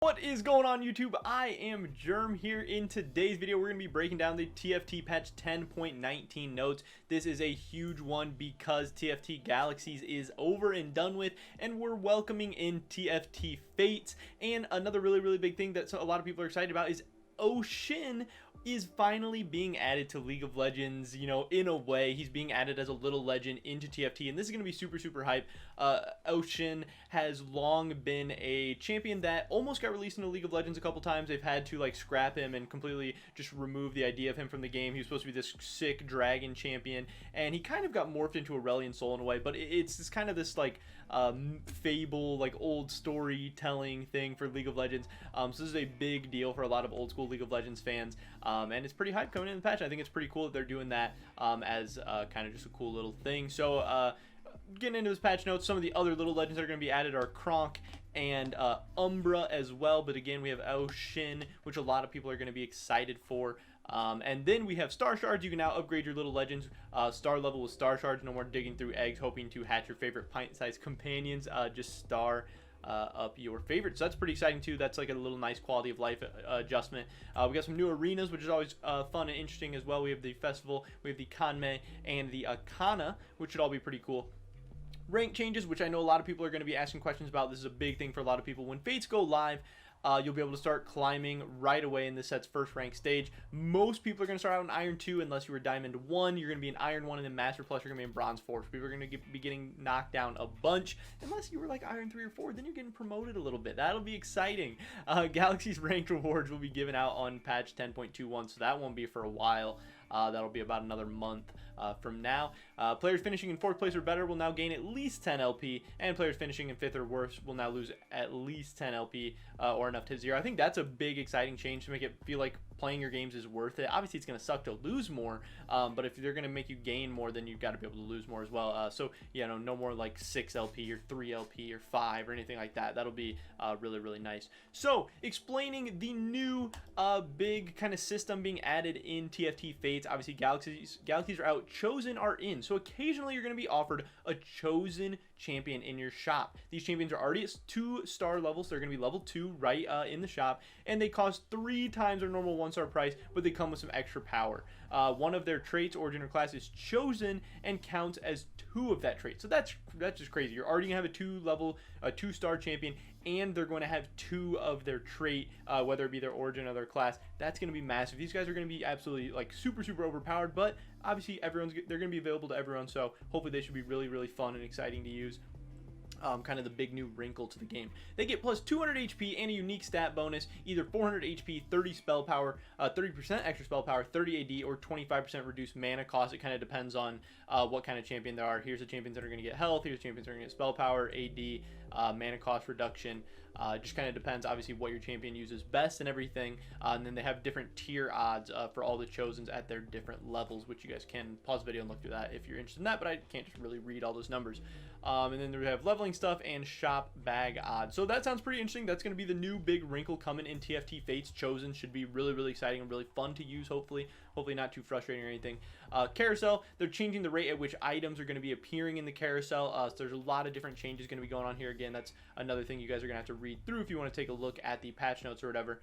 What is going on, YouTube? I am Germ here. In today's video, we're going to be breaking down the TFT patch 10.19 notes. This is a huge one because TFT Galaxies is over and done with, and we're welcoming in TFT Fates. And another really big thing that a lot of people are excited about is AO SHIN is finally being added to League of Legends. You know, in a way, he's being added as a little legend into TFT, and this is going to be super hype. AO SHIN has long been a champion that almost got released into League of Legends a couple times. They've had to like scrap him and completely just remove the idea of him from the game. He was supposed to be this sick dragon champion, and he kind of got morphed into Aurelion Sol in a way, but it's this kind of this like fable, like old storytelling thing for League of Legends. So this is a big deal for a lot of old school League of Legends fans, and it's pretty hype coming in the patch. I think it's pretty cool that they're doing that as kind of just a cool little thing. So getting into this patch notes, some of the other little legends that are going to be added are Kronk and Umbra as well. But again, we have AO SHIN, which a lot of people are going to be excited for. And then we have Star Shards. You can now upgrade your little legends star level with Star Shards. No more digging through eggs hoping to hatch your favorite pint-sized companions. Just star up your favorites. So that's pretty exciting too. That's like a little nice quality of life adjustment. We got some new arenas, which is always fun and interesting as well. We have the festival, we have the Kanme, and the Akana, which should all be pretty cool. Rank changes, which I know a lot of people are going to be asking questions about. This is a big thing for a lot of people. When Fates go live, you'll be able to start climbing right away in this set's first rank stage. Most people are going to start out in Iron 2 unless you were Diamond 1. You're going to be in Iron 1, and then Master Plus, you're going to be in Bronze 4. So people are going to be getting knocked down a bunch. Unless you were like Iron 3 or 4, then you're getting promoted a little bit. That'll be exciting. Galaxy's ranked rewards will be given out on patch 10.21, so that won't be for a while. That'll be about another month from now. Players finishing in 4th place or better will now gain at least 10 LP, and players finishing in 5th or worse will now lose at least 10 LP or enough to 0. I think that's a big exciting change to make it feel like playing your games is worth it. Obviously, it's going to suck to lose more, but if they're going to make you gain more, then you've got to be able to lose more as well. So, you know, no more like 6 LP or 3 LP or 5 or anything like that. That'll be really nice. So, explaining the new big kind of system being added in TFT Fates. Obviously, Galaxies are out, Chosen are in. So, occasionally you're going to be offered a Chosen champion in your shop. These champions are already at 2-star levels. So they're going to be level 2 right in the shop, and they cost 3 times their normal 1-star price, but they come with some extra power. One of their traits, origin, or class is Chosen and counts as 2 of that trait. So that's just crazy. You're already going to have a 2-star champion, and they're going to have 2 of their trait, whether it be their origin or their class. That's going to be massive. These guys are going to be absolutely like super overpowered, but obviously they're going to be available to everyone, so hopefully they should be really fun and exciting to use. Kind of the big new wrinkle to the game. They get plus 200 HP and a unique stat bonus, either 400 HP, 30 spell power, 30% extra spell power, 30 AD, or 25% reduced mana cost. It kind of depends on what kind of champion there are. Here's the champions that are going to get health. Here's the champions that are going to get spell power, AD, mana cost reduction. Just kind of depends, obviously, what your champion uses best and everything. And then they have different tier odds for all the Chosens at their different levels, which you guys can pause the video and look through that if you're interested in that, but I can't just really read all those numbers. And then we have leveling stuff and shop bag odds. So that sounds pretty interesting. That's going to be the new big wrinkle coming in TFT Fates. Chosen should be really exciting and really fun to use, hopefully not too frustrating or anything. Carousel, they're changing the rate at which items are going to be appearing in the carousel. So there's a lot of different changes going to be going on here. Again, that's another thing you guys are going to have to read through if you want to take a look at the patch notes or whatever.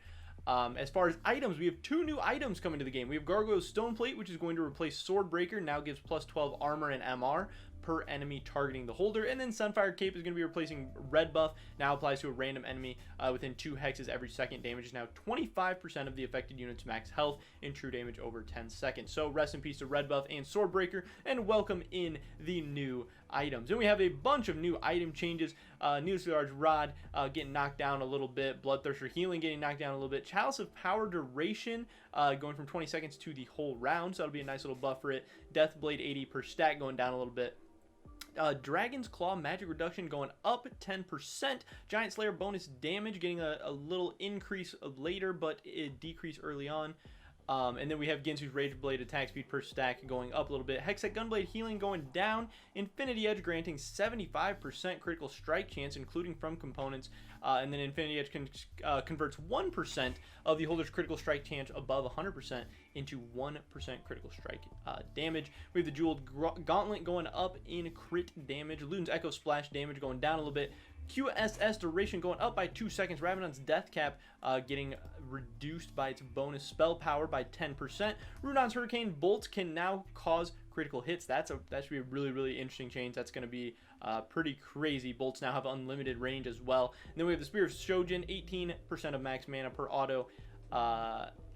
As far as items, we have 2 new items coming to the game. We have Gargoyle's Stone Plate, which is going to replace Swordbreaker, now gives plus 12 armor and MR per enemy targeting the holder. And then Sunfire Cape is going to be replacing Red Buff, now applies to a random enemy within 2 hexes every second. Damage is now 25% of the affected unit's max health in true damage over 10 seconds. So rest in peace to Red Buff and Swordbreaker, and welcome in the new items. And we have a bunch of new item changes. Needless Large Rod getting knocked down a little bit, Bloodthirster Healing getting knocked down a little bit, Chalice of Power Duration going from 20 seconds to the whole round, so that'll be a nice little buff for it. Deathblade 80 per stack going down a little bit. Dragon's Claw magic reduction going up 10%. Giant Slayer bonus damage getting a little increase later, but it decreased early on. And then we have Ginsu's Rage Blade attack speed per stack going up a little bit. Hextech Gunblade healing going down. Infinity Edge granting 75% critical strike chance, including from components. And then Infinity Edge converts 1% of the holder's critical strike chance above 100% into 1% critical strike damage. We have the Jeweled Gauntlet going up in crit damage. Luden's Echo Splash damage going down a little bit. QSS duration going up by 2 seconds. Rabadon's death cap getting reduced by its bonus spell power by 10%. Rudon's Hurricane Bolts can now cause critical hits. That should be a really interesting change. That's going to be pretty crazy. Bolts now have unlimited range as well. And then we have the Spear of Shojin, 18% of max mana per auto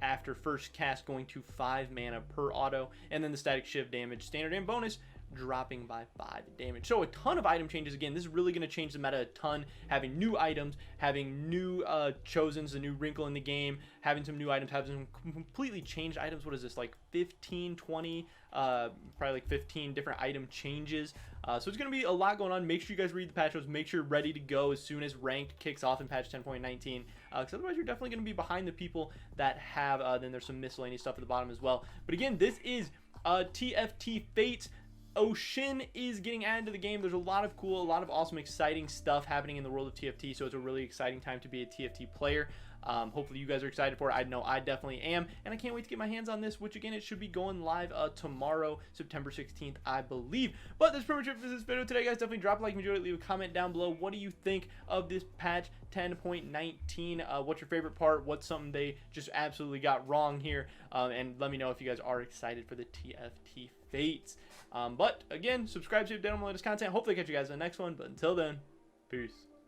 after first cast, going to 5 mana per auto. And then the Static Shiv damage, standard and bonus, dropping by 5 damage. So a ton of item changes. Again, this is really going to change the meta a ton, having new items, having new chosens, a new wrinkle in the game, having some new items, having some completely changed items. What is this, like 15, 20, probably like 15 different item changes. So it's going to be a lot going on. Make sure you guys read the patch notes. Make sure you're ready to go as soon as ranked kicks off in patch 10.19, because otherwise you're definitely going to be behind the people that have, then there's some miscellaneous stuff at the bottom as well. But again, this is TFT Fates. AO SHIN is getting added to the game. There's a lot of cool, a lot of awesome, exciting stuff happening in the world of TFT, so it's a really exciting time to be a TFT player. Hopefully you guys are excited for it. I know I definitely am, and I can't wait to get my hands on this, which again, it should be going live tomorrow, September 16th, I believe. But that's pretty much it for this video today, guys. Definitely drop a like, enjoy it, leave a comment down below. What do you think of this patch 10.19? What's your favorite part? What's something they just absolutely got wrong here? And let me know if you guys are excited for the TFT Fates. But again, subscribe to the latest content. Hopefully catch you guys in the next one. But until then, peace.